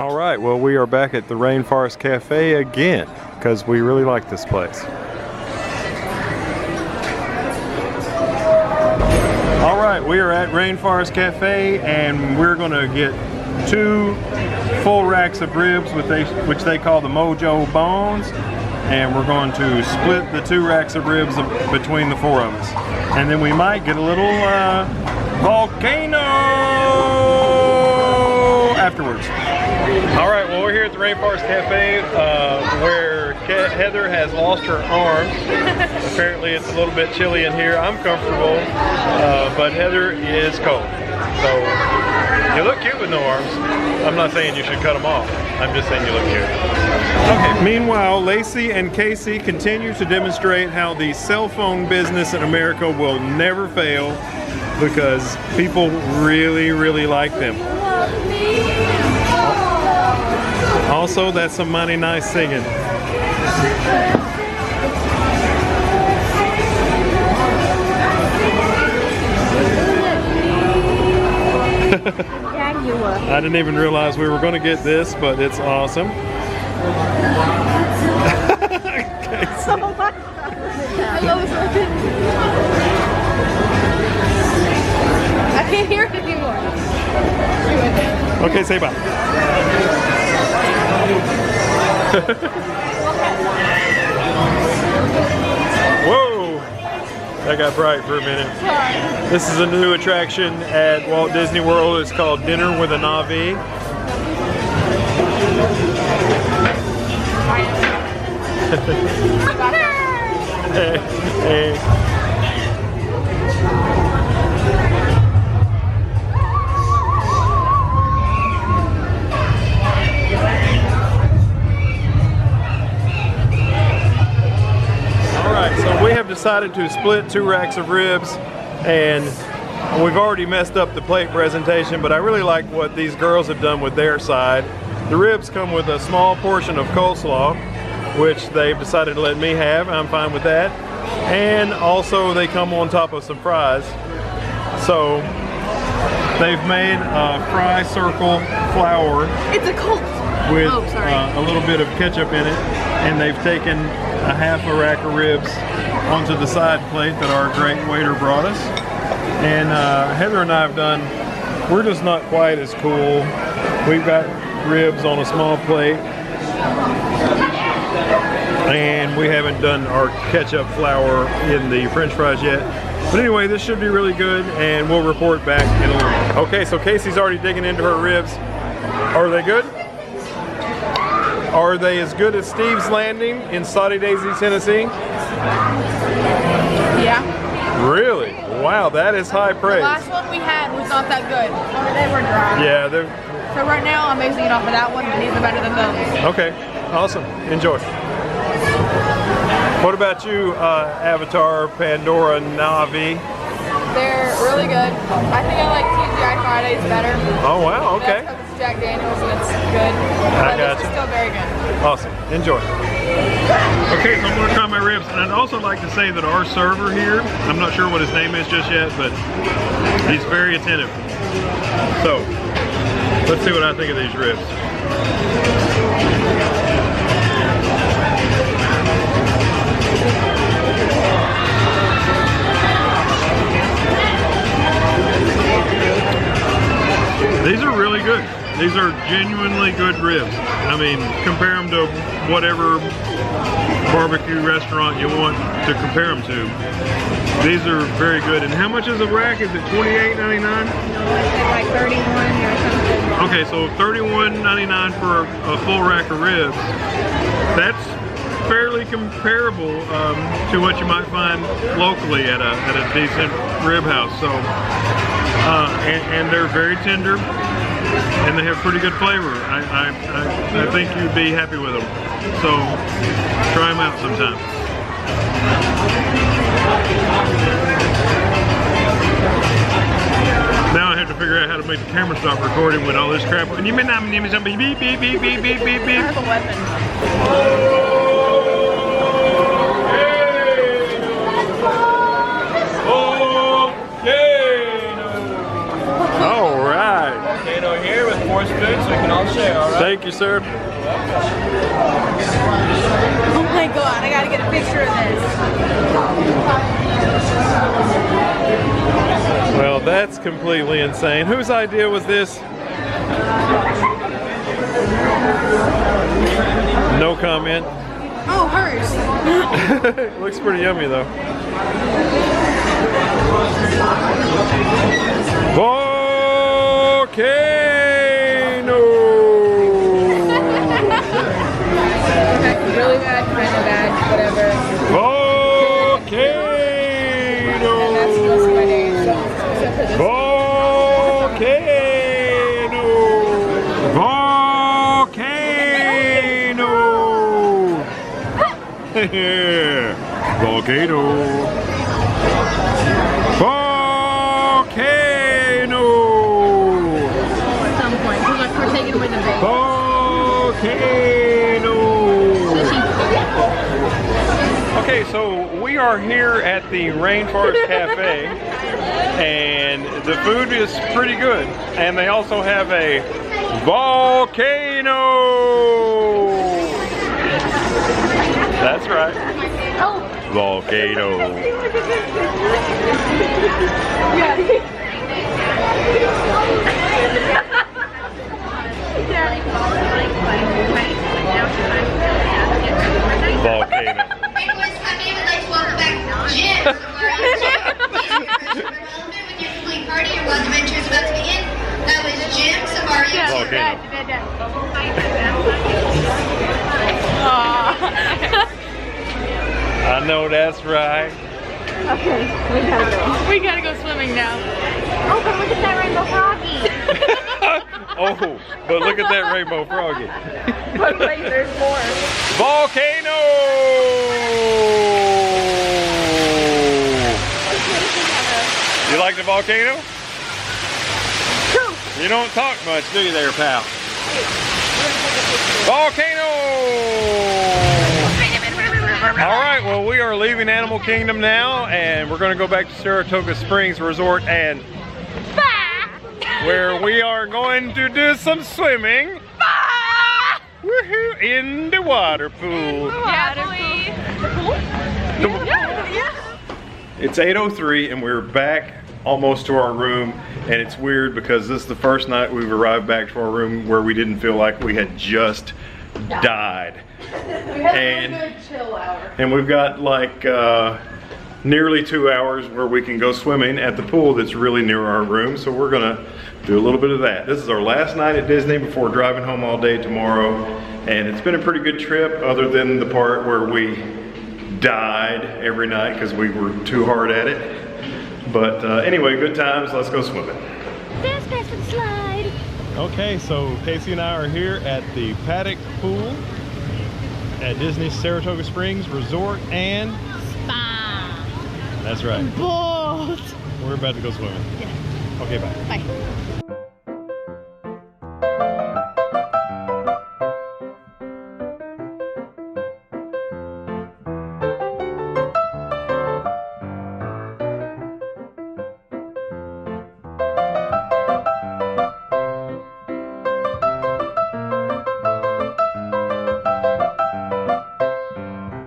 All right, well, we are back at the Rainforest Cafe again because we really like this place. All right, we are at Rainforest Cafe and we're going to get 2 full racks of ribs, which they call the Mojo Bones, and we're going to split the 2 racks of ribs between the 4 of us. And then we might get a little volcano afterwards. All right, well, we're here at the Rainforest Cafe where Heather has lost her arms. Apparently it's a little bit chilly in here. I'm comfortable, but Heather is cold. So you look cute with no arms. I'm not saying you should cut them off. I'm just saying you look cute. Okay. Meanwhile, Lacey and Casey continue to demonstrate how the cell phone business in America will never fail because people really, really like them. Also, that's some mighty nice singing. I didn't even realize we were going to get this, but it's awesome. I can't hear it anymore. Okay, say bye. Whoa! That got bright for a minute. This is a new attraction at Walt Disney World. It's called Dinner with a Na'vi. Hey. So we have decided to split 2 racks of ribs, and we've already messed up the plate presentation, but I really like what these girls have done with their side. The ribs come with a small portion of coleslaw, which they've decided to let me have. I'm fine with that. And also they come on top of some fries. So they've made a fry circle flour. It's a cult. With a little bit of ketchup in it, and they've taken a half a rack of ribs onto the side plate that our great waiter brought us. And Heather and I have done, we're just not quite as cool. We've got ribs on a small plate, and we haven't done our ketchup flour in the French fries yet. But anyway, this should be really good, and we'll report back in a little bit. Okay, so Casey's already digging into her ribs. Are they good? Are they as good as Steve's Landing in Saudi Daisy, Tennessee? Yeah. Really? Wow, that is high praise. The last one we had was not that good. They were dry. Yeah, they're... So right now I'm basing it off of that one, but these are better than those. Okay, awesome. Enjoy. What about you, Avatar, Pandora, Na'vi? They're really good. I think I like TGI Fridays better. Oh wow, okay. That's because it's Jack Daniels and it's good. I got This you. is still very good. Awesome. Enjoy. Okay, so I'm going to try my ribs, and I'd also like to say that our server here, I'm not sure what his name is just yet, but he's very attentive. So, let's see what I think of these ribs. These are really good. These are genuinely good ribs. I mean, compare them to whatever barbecue restaurant you want to compare them to. These are very good. And how much is a rack? Is it $28.99? Like 31 or something. Okay, so $31.99 for a full rack of ribs. That's fairly comparable to what you might find locally at a decent rib house. So, and they're very tender, and they have pretty good flavor. I think you'd be happy with them. So, try them out sometime. Now I have to figure out how to make the camera stop recording with all this crap. And you may not name me something beep beep beep beep beep beep beep. That's a weapon. All right. Volcano here with choice food so we can all share, all right? Thank you, sir. Oh my god, I gotta get a picture of this. Well, that's completely insane. Whose idea was this? No comment. Oh, hers. Looks pretty yummy though. Volcano! Really bad, kind of bad, whatever. Volcano! And that's most of my days, so except for this. Volcano! Volcano! Volcano! Volcano! At some point, because we're taking away the bait. Volcano! Okay, so we are here at the Rainforest Cafe, and the food is pretty good. And they also have a volcano! That's right. Volcano. Volcano. Rainforest Cafe would like to welcome back Jim. When your complete party, your wild adventure is about to begin. That was Jim Safari. Volcano. I know that's right. Okay, we gotta go. We gotta go swimming now. Oh, but look at that rainbow froggy. Oh, but look at that rainbow froggy. But wait, there's more. Volcano! You like the volcano? You don't talk much, do you there, pal? Volcano! All right, well, we are leaving Animal Kingdom now, and we're going to go back to Saratoga Springs Resort, and where we are going to do some swimming. Woohoo! In the water pool. Yeah, please. It's 8:03 and we're back almost to our room, and it's weird because this is the first night we've arrived back to our room where we didn't feel like we had just died. We had a really good chill hour. And we've got like nearly 2 hours where we can go swimming at the pool that's really near our room, so we're gonna do a little bit of that. This is our last night at Disney before driving home all day tomorrow, and it's been a pretty good trip other than the part where we died every night because we were too hard at it. But anyway, good times. Let's go swimming. Fast pass for the slide. Okay, so Casey and I are here at the Paddock Pool at Disney Saratoga Springs Resort and Spa. That's right. Boat. We're about to go swimming. Yeah. Okay, bye. Bye.